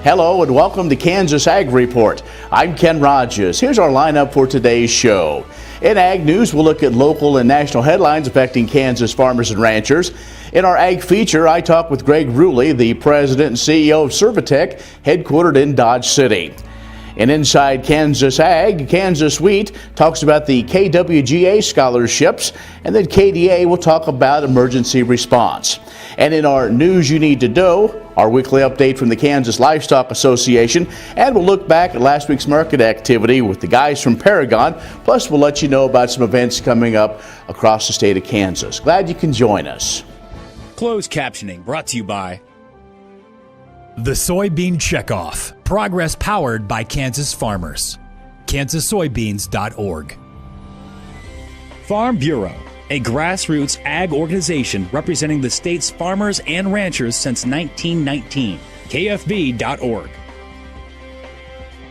Hello and welcome to Kansas Ag Report. I'm Ken Rogers. Here's our lineup for today's show. In Ag News, we'll look at local and national headlines affecting Kansas farmers and ranchers. In our Ag Feature, I talk with Greg Rulli, the president and CEO of Servatech, headquartered in Dodge City. And inside Kansas Ag, Kansas Wheat talks about the KWGA scholarships, and then KDA will talk about emergency response. And in our News You Need to Know, our weekly update from the Kansas Livestock Association, and we'll look back at last week's market activity with the guys from Paragon. Plus, we'll let you know about some events coming up across the state of Kansas. Glad you can join us. Closed captioning brought to you by The Soybean Checkoff. Progress powered by Kansas farmers. KansasSoybeans.org. Farm Bureau, a grassroots ag organization representing the state's farmers and ranchers since 1919. KFB.org.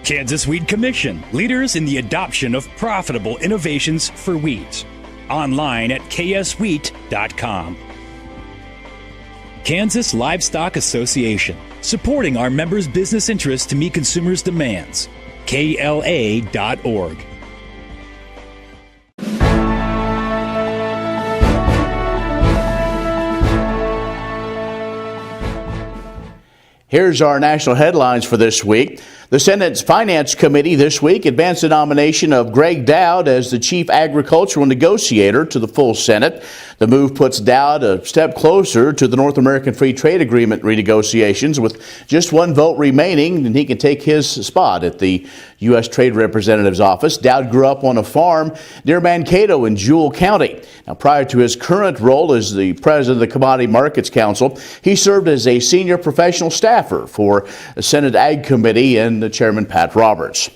Kansas Wheat Commission, leaders in the adoption of profitable innovations for wheat. Online at kswheat.com. Kansas Livestock Association, supporting our members' business interests to meet consumers' demands. KLA.org. Here's our national headlines for this week. The Senate's Finance Committee this week advanced the nomination of Greg Dowd as the chief agricultural negotiator to the full Senate. The move puts Dowd a step closer to the North American Free Trade Agreement renegotiations. With just one vote remaining, and he can take his spot at the U.S. Trade Representative's office. Dowd grew up on a farm near Mankato in Jewell County. Now, prior to his current role as the president of the Commodity Markets Council, he served as a senior professional staffer for the Senate Ag Committee and the Chairman Pat Roberts.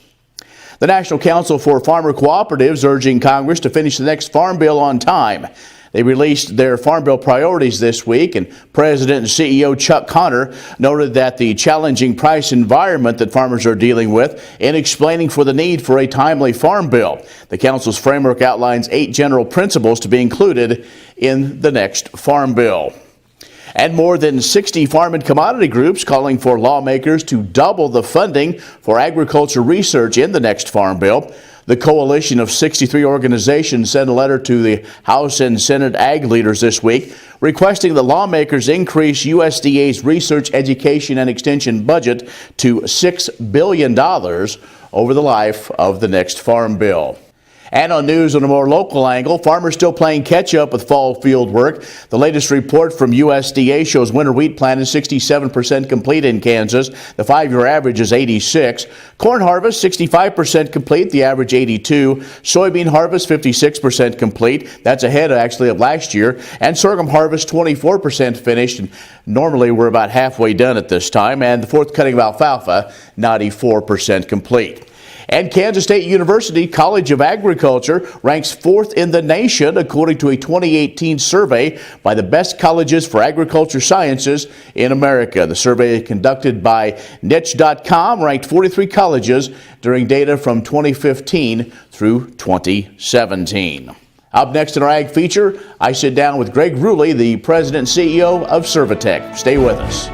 The National Council for Farmer Cooperatives urging Congress to finish the next Farm Bill on time. They released their Farm Bill priorities this week, and President and CEO Chuck Connor noted that the challenging price environment that farmers are dealing with in explaining for the need for a timely Farm Bill. The Council's framework outlines 8 general principles to be included in the next Farm Bill. And more than 60 farm and commodity groups calling for lawmakers to double the funding for agriculture research in the next Farm Bill. The coalition of 63 organizations sent a letter to the House and Senate ag leaders this week requesting the lawmakers increase USDA's research, education, and extension budget to $6 billion over the life of the next Farm Bill. And on news on a more local angle, farmers still playing catch-up with fall field work. The latest report from USDA shows winter wheat plant is 67% complete in Kansas. The 5-year average is 86. Corn harvest, 65% complete, the average 82. Soybean harvest, 56% complete. That's ahead, actually, of last year. And sorghum harvest, 24% finished. And normally, we're about halfway done at this time. And the fourth cutting of alfalfa, 94% complete. And Kansas State University College of Agriculture ranks 4th in the nation according to a 2018 survey by the best colleges for agriculture sciences in America. The survey conducted by Niche.com ranked 43 colleges during data from 2015 through 2017. Up next in our Ag Feature, I sit down with Greg Rulli, the president and CEO of Servatech. Stay with us.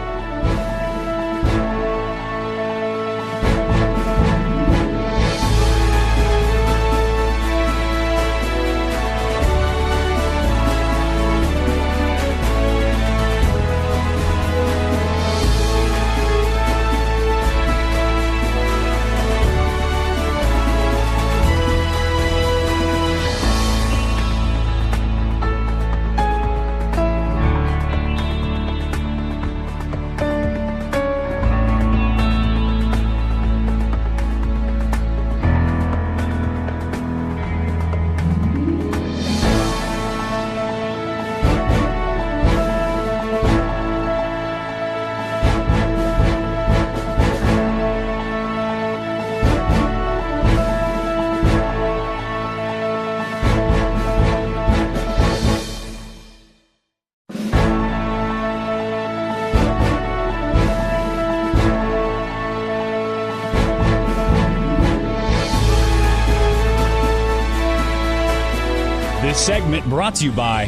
This segment brought to you by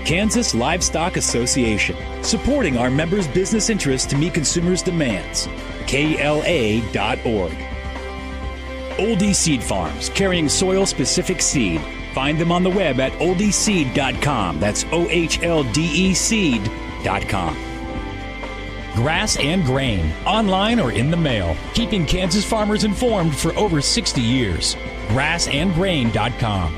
Kansas Livestock Association, supporting our members' business interests to meet consumers' demands. KLA.org. Oldie Seed Farms, carrying soil-specific seed. Find them on the web at oldieseed.com. That's OHLDE seed.com. Grass and Grain, online or in the mail, keeping Kansas farmers informed for over 60 years. Grassandgrain.com.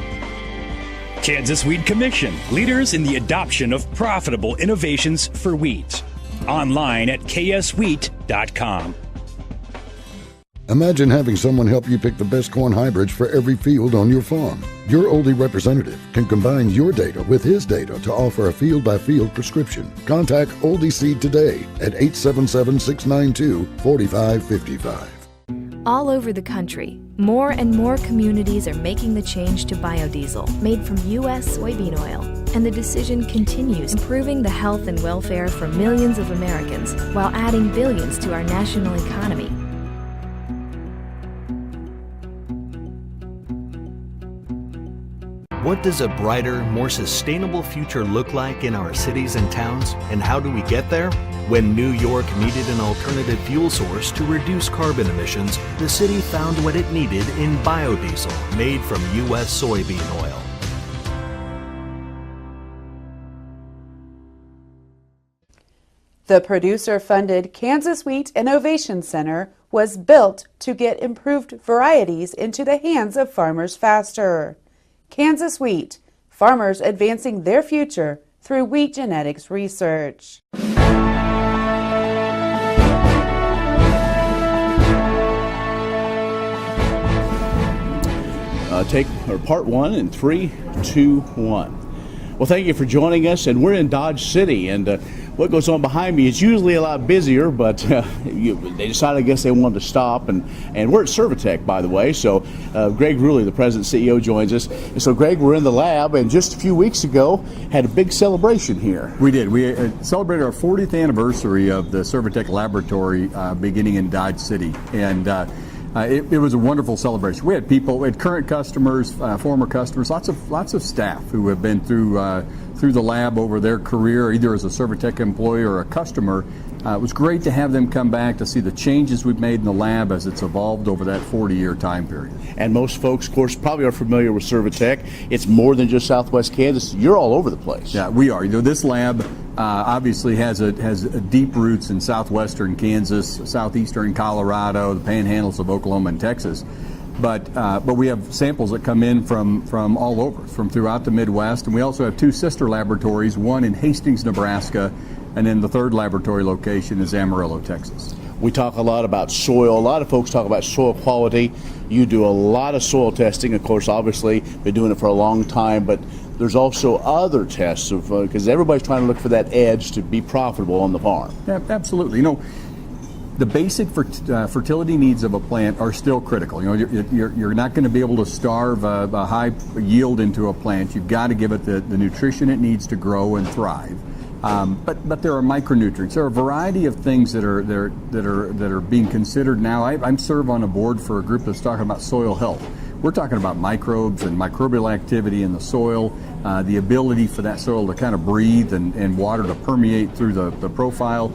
Kansas Wheat Commission, leaders in the adoption of profitable innovations for wheat. Online at kswheat.com. Imagine having someone help you pick the best corn hybrids for every field on your farm. Your Oldie representative can combine your data with his data to offer a field-by-field prescription. Contact Oldie Seed today at 877-692-4555. All over the country, more and more communities are making the change to biodiesel made from U.S. soybean oil. And the decision continues, improving the health and welfare for millions of Americans while adding billions to our national economy. What does a brighter, more sustainable future look like in our cities and towns, and how do we get there? When New York needed an alternative fuel source to reduce carbon emissions, the city found what it needed in biodiesel made from U.S. soybean oil. The producer-funded Kansas Wheat Innovation Center was built to get improved varieties into the hands of farmers faster. Kansas Wheat, farmers advancing their future through wheat genetics research. Take part one in 3, 2, 1. Well, thank you for joining us, and we're in Dodge City, and what goes on behind me is usually a lot busier, but they decided, I guess, they wanted to stop, and we're at Servitech, by the way. So Greg Rulli, the president and CEO, joins us. And so, Greg, we're in the lab, and just a few weeks ago had a big celebration here. We did. We celebrated our 40th anniversary of the Servitech laboratory beginning in Dodge City, and it was a wonderful celebration. We had people, we had current customers, former customers, lots of staff who have been through the lab over their career, either as a Servitech employee or a customer. It was great to have them come back to see the changes we've made in the lab as it's evolved over that 40-year time period. And most folks, of course, probably are familiar with Servitech. It's more than just Southwest Kansas. You're all over the place. Yeah, we are. You know, this lab obviously has deep roots in southwestern Kansas, southeastern Colorado, the panhandles of Oklahoma and Texas. But we have samples that come in from all over, from throughout the Midwest. And we also have two sister laboratories, one in Hastings, Nebraska, and then the third laboratory location is Amarillo, Texas. We talk a lot about soil. A lot of folks talk about soil quality. You do a lot of soil testing. Of course, obviously, been doing it for a long time, but there's also other tests of because everybody's trying to look for that edge to be profitable on the farm. Yeah, absolutely. You know, the basic fertility needs of a plant are still critical. You know, you're not going to be able to starve a high yield into a plant. You've got to give it the nutrition it needs to grow and thrive. But there are micronutrients. There are a variety of things that are being considered now. I serve on a board for a group that's talking about soil health. We're talking about microbes and microbial activity in the soil, the ability for that soil to kind of breathe and water to permeate through the profile.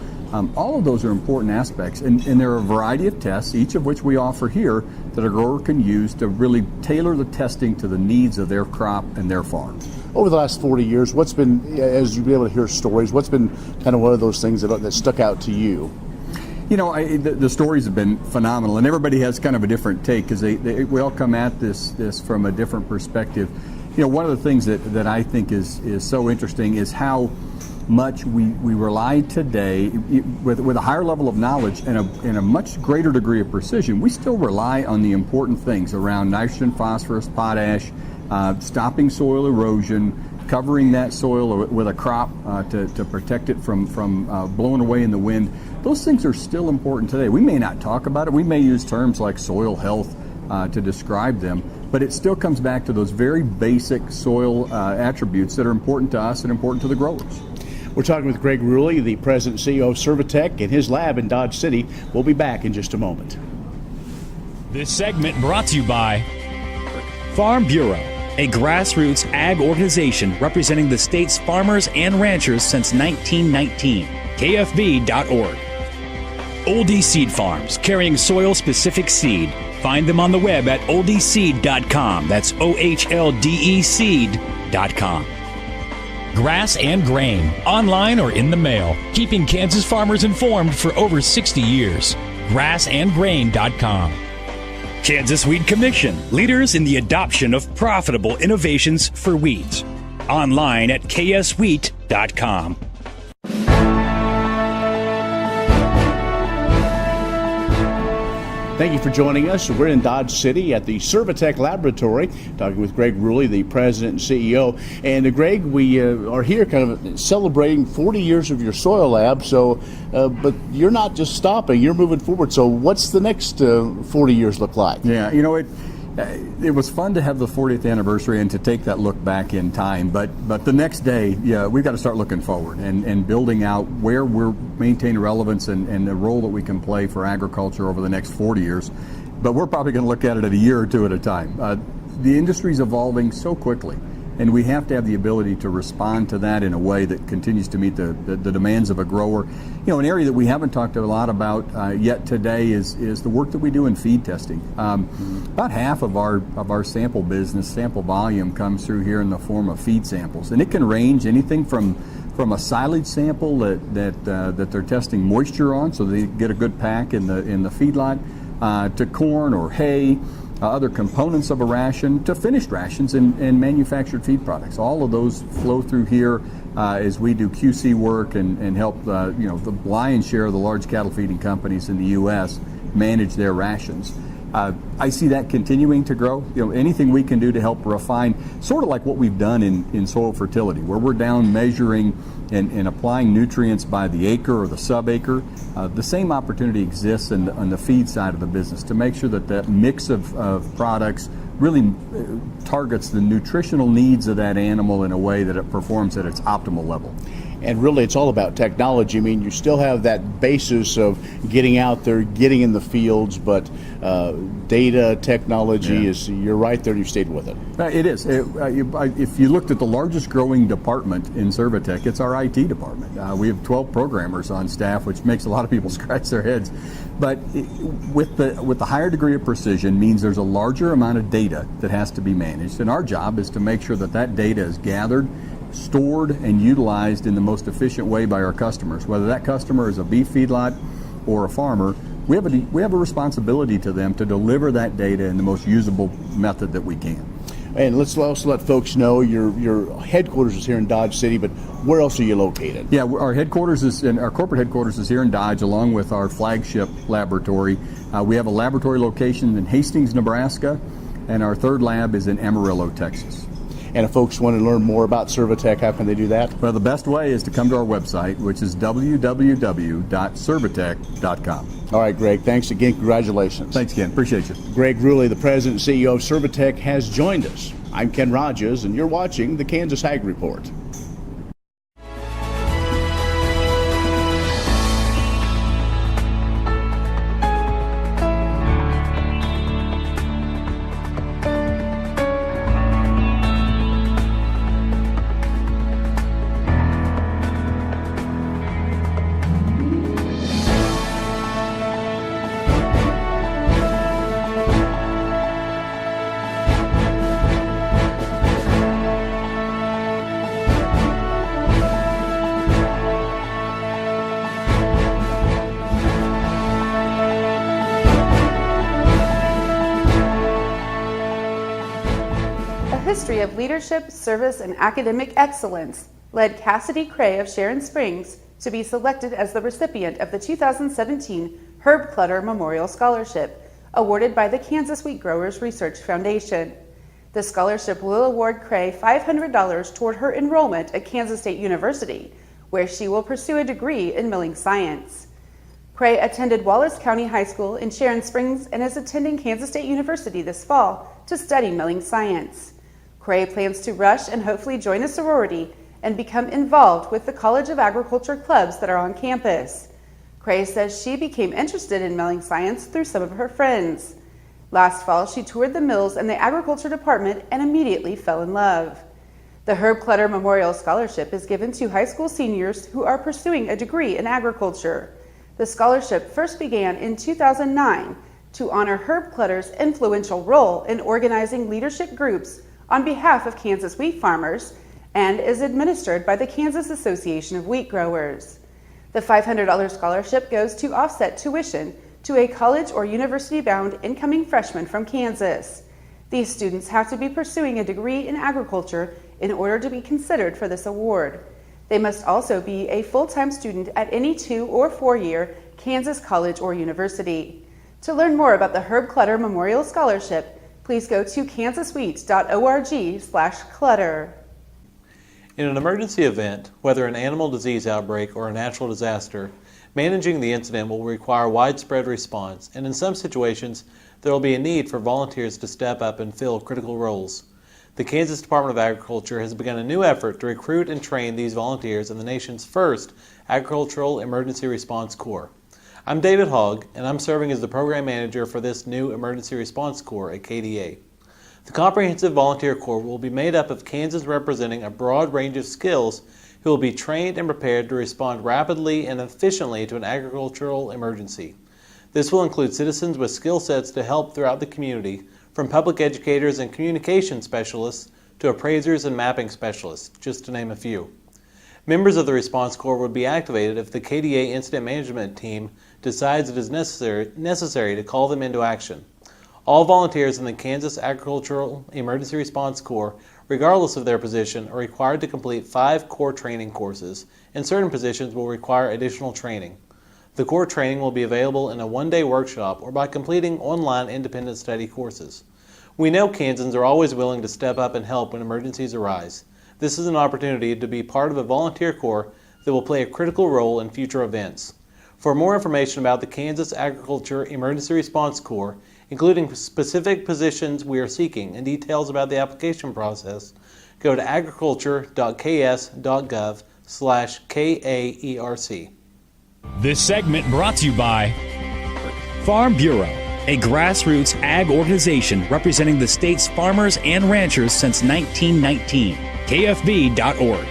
All of those are important aspects, and there are a variety of tests, each of which we offer here, that a grower can use to really tailor the testing to the needs of their crop and their farm. Over the last 40 years, what's been, as you've been able to hear stories, what's been kind of one of those things that stuck out to you? You know, the stories have been phenomenal, and everybody has kind of a different take because we all come at this from a different perspective. You know, one of the things that I think is so interesting is how much we rely today with a higher level of knowledge and a much greater degree of precision. We still rely on the important things around nitrogen, phosphorus, potash, stopping soil erosion, covering that soil with a crop to protect it from blowing away in the wind. Those things are still important today. We may not talk about it. We may use terms like soil health to describe them, but it still comes back to those very basic soil attributes that are important to us and important to the growers. We're talking with Greg Rulli, the president and CEO of Servitech, in his lab in Dodge City. We'll be back in just a moment. This segment brought to you by Farm Bureau, a grassroots ag organization representing the state's farmers and ranchers since 1919. KFB.org. Oldie Seed Farms, carrying soil-specific seed. Find them on the web at oldieseed.com. That's OHLDE seed.com. Grass and Grain, online or in the mail, keeping Kansas farmers informed for over 60 years. Grassandgrain.com. Kansas Wheat Commission, leaders in the adoption of profitable innovations for wheat. Online at kswheat.com. Thank you for joining us. We're in Dodge City at the Servitech Laboratory, talking with Greg Rulli, the president and CEO. And Greg, we are here kind of celebrating 40 years of your soil lab. So, but you're not just stopping; you're moving forward. So, what's the next 40 years look like? Yeah, it was fun to have the 40th anniversary and to take that look back in time. But the next day, we've got to start looking forward and building out where we're maintaining relevance and the role that we can play for agriculture over the next 40 years. But we're probably going to look at it at a year or two at a time. The industry's evolving so quickly, and we have to have the ability to respond to that in a way that continues to meet the demands of a grower. An area that we haven't talked a lot about yet today is the work that we do in feed testing. About half of our sample volume comes through here in the form of feed samples, and it can range anything from a silage sample that they're testing moisture on, so they get a good pack in the feedlot, to corn or hay, other components of a ration, to finished rations and manufactured feed products. All of those flow through here as we do QC work and help the lion's share of the large cattle feeding companies in the U.S. manage their rations. I see that continuing to grow. Anything we can do to help refine, sort of like what we've done in soil fertility, where we're down measuring and applying nutrients by the acre or the sub-acre. The same opportunity exists on the feed side of the business to make sure that mix of products really targets the nutritional needs of that animal in a way that it performs at its optimal level. And really, it's all about technology. I mean, you still have that basis of getting out there, getting in the fields, but data, technology is, you're right there, you stayed with it. It is. If you looked at the largest growing department in Servitech, it's our IT department. We have 12 programmers on staff, which makes a lot of people scratch their heads. But with the higher degree of precision means there's a larger amount of data that has to be managed. And our job is to make sure that data is gathered, stored, and utilized in the most efficient way by our customers. Whether that customer is a beef feedlot or a farmer, we have a responsibility to them to deliver that data in the most usable method that we can. And let's also let folks know your headquarters is here in Dodge City, but where else are you located? Yeah, our corporate headquarters is here in Dodge, along with our flagship laboratory. We have a laboratory location in Hastings, Nebraska, and our third lab is in Amarillo, Texas. And if folks want to learn more about Servitech, how can they do that? Well, the best way is to come to our website, which is www.servitech.com. All right, Greg, thanks again. Congratulations. Thanks, Ken. Appreciate you. Greg Rulli, the president and CEO of Servitech, has joined us. I'm Ken Rogers, and you're watching the Kansas Ag Report. History of leadership, service, and academic excellence led Cassidy Cray of Sharon Springs to be selected as the recipient of the 2017 Herb Clutter Memorial Scholarship, awarded by the Kansas Wheat Growers Research Foundation. The scholarship will award Cray $500 toward her enrollment at Kansas State University, where she will pursue a degree in milling science. Cray attended Wallace County High School in Sharon Springs and is attending Kansas State University this fall to study milling science. Cray plans to rush and hopefully join a sorority and become involved with the College of Agriculture clubs that are on campus. Cray says she became interested in milling science through some of her friends. Last fall, she toured the mills and the agriculture department and immediately fell in love. The Herb Clutter Memorial Scholarship is given to high school seniors who are pursuing a degree in agriculture. The scholarship first began in 2009 to honor Herb Clutter's influential role in organizing leadership groups on behalf of Kansas wheat farmers and is administered by the Kansas Association of Wheat Growers. The $500 scholarship goes to offset tuition to a college or university-bound incoming freshman from Kansas. These students have to be pursuing a degree in agriculture in order to be considered for this award. They must also be a full-time student at any 2- or 4-year Kansas college or university. To learn more about the Herb Clutter Memorial Scholarship, please go to kansaswheat.org/clutter. In an emergency event, whether an animal disease outbreak or a natural disaster, managing the incident will require widespread response, and in some situations, there will be a need for volunteers to step up and fill critical roles. The Kansas Department of Agriculture has begun a new effort to recruit and train these volunteers in the nation's first Agricultural Emergency Response Corps. I'm David Hogg, and I'm serving as the program manager for this new Emergency Response Corps at KDA. The Comprehensive Volunteer Corps will be made up of Kansans representing a broad range of skills who will be trained and prepared to respond rapidly and efficiently to an agricultural emergency. This will include citizens with skill sets to help throughout the community, from public educators and communication specialists to appraisers and mapping specialists, just to name a few. Members of the Response Corps would be activated if the KDA Incident Management Team decides it is necessary to call them into action. All volunteers in the Kansas Agricultural Emergency Response Corps, regardless of their position, are required to complete 5 core training courses, and certain positions will require additional training. The core training will be available in a one-day workshop or by completing online independent study courses. We know Kansans are always willing to step up and help when emergencies arise. This is an opportunity to be part of a volunteer corps that will play a critical role in future events. For more information about the Kansas Agriculture Emergency Response Corps, including specific positions we are seeking and details about the application process, go to agriculture.ks.gov/KAERC. This segment brought to you by Farm Bureau, a grassroots ag organization representing the state's farmers and ranchers since 1919. KFB.org.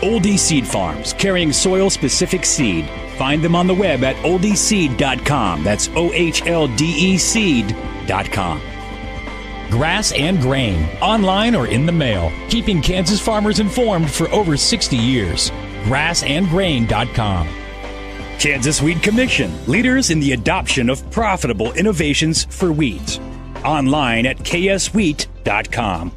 Oldie Seed Farms, carrying soil-specific seed. Find them on the web at oldieseed.com. That's OHLDE seed.com. Grass and Grain, online or in the mail, keeping Kansas farmers informed for over 60 years. Grassandgrain.com. Kansas Wheat Commission, leaders in the adoption of profitable innovations for wheat. Online at kswheat.com.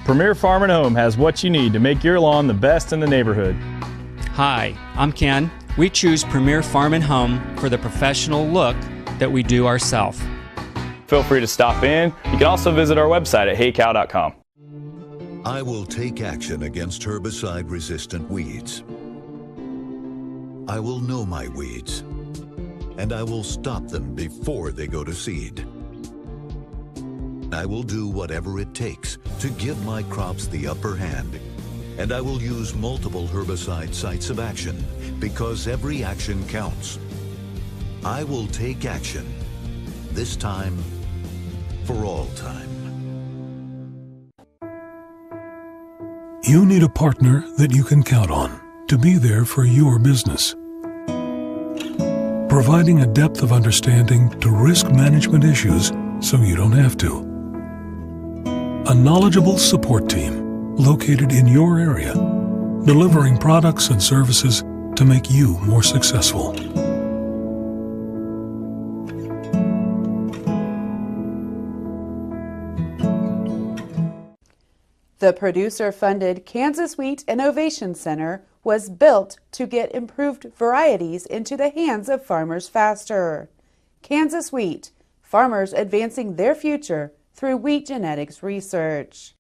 Premier Farm and Home has what you need to make your lawn the best in the neighborhood. Hi, I'm Ken. We choose Premier Farm and Home for the professional look that we do ourselves. Feel free to stop in. You can also visit our website at heycow.com. I will take action against herbicide-resistant weeds. I will know my weeds, and I will stop them before they go to seed. I will do whatever it takes to give my crops the upper hand, and I will use multiple herbicide sites of action because every action counts. I will take action, this time for all time. You need a partner that you can count on to be there for your business. Providing a depth of understanding to risk management issues so you don't have to. A knowledgeable support team located in your area, delivering products and services to make you more successful. The producer-funded Kansas Wheat Innovation Center was built to get improved varieties into the hands of farmers faster. Kansas Wheat, farmers advancing their future through wheat genetics research.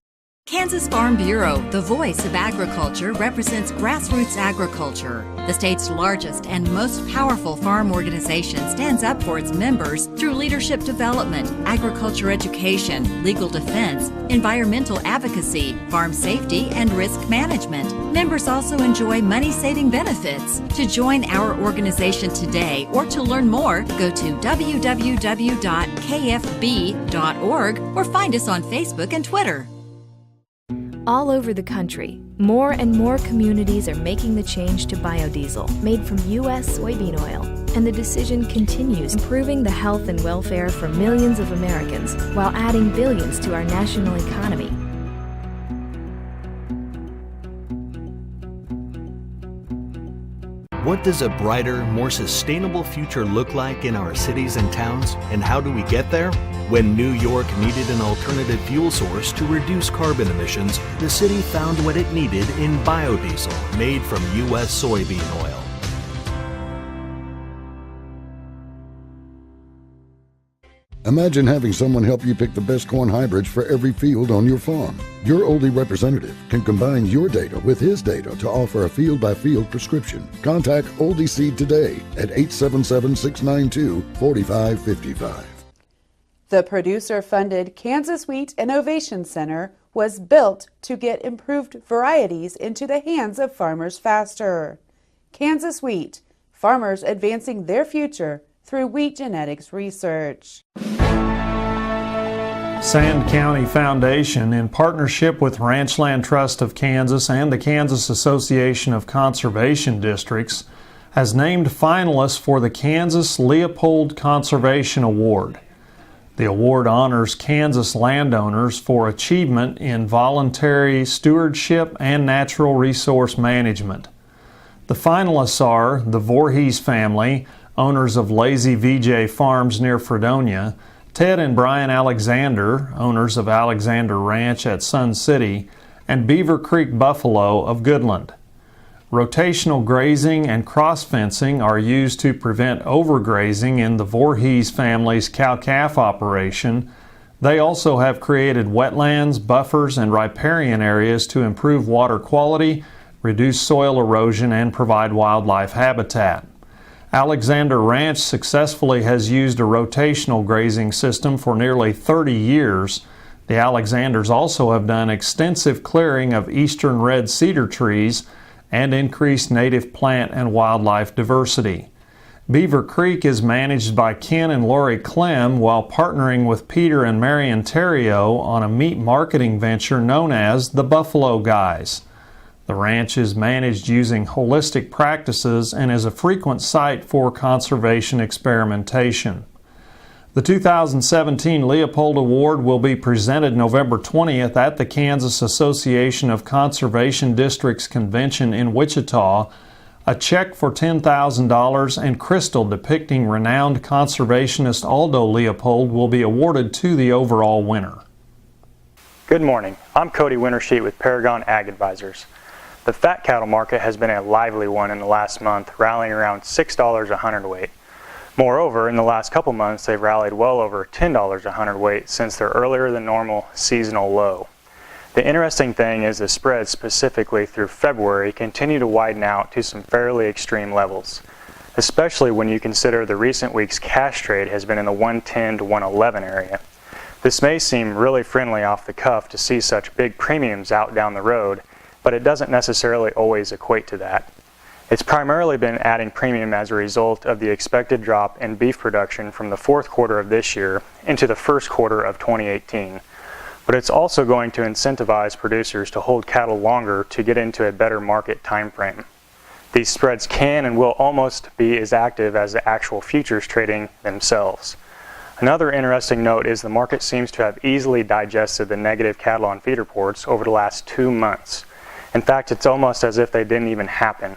Kansas Farm Bureau, the voice of agriculture, represents grassroots agriculture. The state's largest and most powerful farm organization stands up for its members through leadership development, agriculture education, legal defense, environmental advocacy, farm safety, and risk management. Members also enjoy money-saving benefits. To join our organization today or to learn more, go to www.kfb.org or find us on Facebook and Twitter. All over the country, more and more communities are making the change to biodiesel, made from U.S. soybean oil. And the decision continues, improving the health and welfare for millions of Americans while adding billions to our national economy. What does a brighter, more sustainable future look like in our cities and towns, and how do we get there? When New York needed an alternative fuel source to reduce carbon emissions, the city found what it needed in biodiesel, made from U.S. soybean oil. Imagine having someone help you pick the best corn hybrids for every field on your farm. Your Oldie representative can combine your data with his data to offer a field-by-field prescription. Contact Oldie Seed today at 877-692-4555. The producer-funded Kansas Wheat Innovation Center was built to get improved varieties into the hands of farmers faster. Kansas Wheat, farmers advancing their future through wheat genetics research. Sand County Foundation, in partnership with Ranchland Trust of Kansas and the Kansas Association of Conservation Districts, has named finalists for the Kansas Leopold Conservation Award. The award honors Kansas landowners for achievement in voluntary stewardship and natural resource management. The finalists are the Voorhees family, owners of Lazy VJ Farms near Fredonia, Ted and Brian Alexander, owners of Alexander Ranch at Sun City, and Beaver Creek Buffalo of Goodland. Rotational grazing and cross-fencing are used to prevent overgrazing in the Voorhees family's cow-calf operation. They also have created wetlands, buffers, and riparian areas to improve water quality, reduce soil erosion, and provide wildlife habitat. Alexander Ranch successfully has used a rotational grazing system for nearly 30 years. The Alexanders also have done extensive clearing of eastern red cedar trees and increased native plant and wildlife diversity. Beaver Creek is managed by Ken and Lori Clem while partnering with Peter and Marion Terrio on a meat marketing venture known as the Buffalo Guys. The ranch is managed using holistic practices and is a frequent site for conservation experimentation. The 2017 Leopold Award will be presented November 20th at the Kansas Association of Conservation Districts Convention in Wichita. A check for $10,000 and crystal depicting renowned conservationist Aldo Leopold will be awarded to the overall winner. Good morning. I'm Cody Wintersheet with Paragon Ag Advisors. The fat cattle market has been a lively one in the last month, rallying around $6 a hundredweight. Moreover, in the last couple months, they've rallied well over $10 a hundredweight since their earlier than normal seasonal low. The interesting thing is the spreads specifically through February continue to widen out to some fairly extreme levels, especially when you consider the recent week's cash trade has been in the 110 to 111 area. This may seem really friendly off the cuff to see such big premiums out down the road, but it doesn't necessarily always equate to that. It's primarily been adding premium as a result of the expected drop in beef production from the fourth quarter of this year into the first quarter of 2018. But it's also going to incentivize producers to hold cattle longer to get into a better market time frame. These spreads can and will almost be as active as the actual futures trading themselves. Another interesting note is the market seems to have easily digested the negative cattle on feed reports over the last 2 months. In fact, it's almost as if they didn't even happen.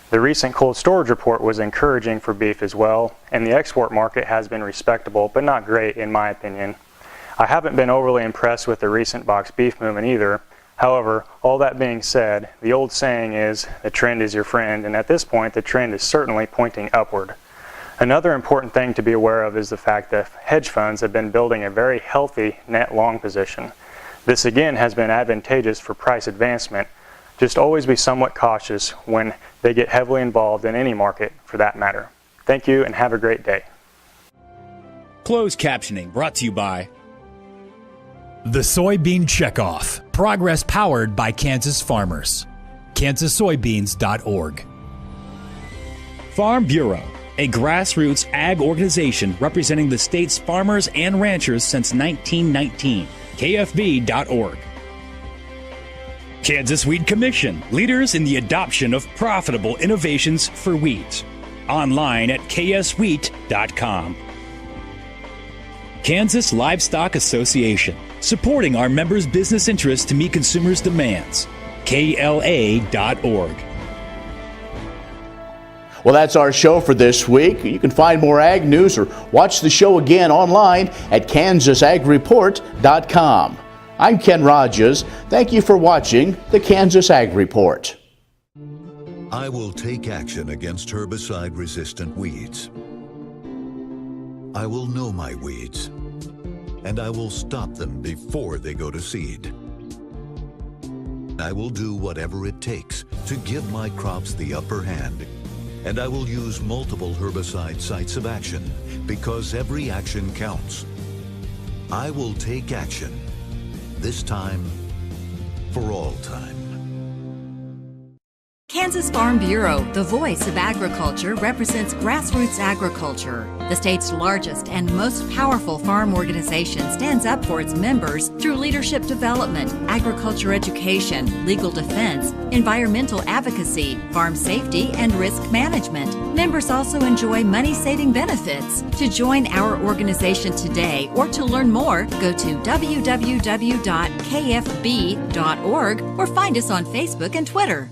The recent cold storage report was encouraging for beef as well, and the export market has been respectable, but not great in my opinion. I haven't been overly impressed with the recent box beef movement either. However, all that being said, the old saying is, the trend is your friend, and at this point the trend is certainly pointing upward. Another important thing to be aware of is the fact that hedge funds have been building a very healthy net long position. This again has been advantageous for price advancement. Just always be somewhat cautious when they get heavily involved in any market for that matter. Thank you and have a great day. Closed captioning brought to you by The Soybean Checkoff. Progress powered by Kansas farmers. KansasSoybeans.org. Farm Bureau, a grassroots ag organization representing the state's farmers and ranchers since 1919. KFB.org. Kansas Wheat Commission, leaders in the adoption of profitable innovations for wheat. Online at kswheat.com. Kansas Livestock Association, supporting our members' business interests to meet consumers' demands. KLA.org. Well, that's our show for this week. You can find more ag news or watch the show again online at KansasAgReport.com. I'm Ken Rogers. Thank you for watching the Kansas Ag Report. I will take action against herbicide-resistant weeds. I will know my weeds, and I will stop them before they go to seed. I will do whatever it takes to give my crops the upper hand, and I will use multiple herbicide sites of action because every action counts. I will take action, this time for all time. Kansas Farm Bureau, the voice of agriculture, represents grassroots agriculture. The state's largest and most powerful farm organization stands up for its members through leadership development, agriculture education, legal defense, environmental advocacy, farm safety, and risk management. Members also enjoy money-saving benefits. To join our organization today or to learn more, go to www.kfb.org or find us on Facebook and Twitter.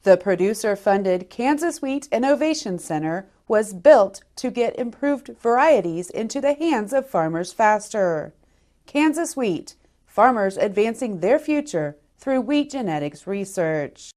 The producer-funded Kansas Wheat Innovation Center was built to get improved varieties into the hands of farmers faster. Kansas Wheat, farmers advancing their future through wheat genetics research.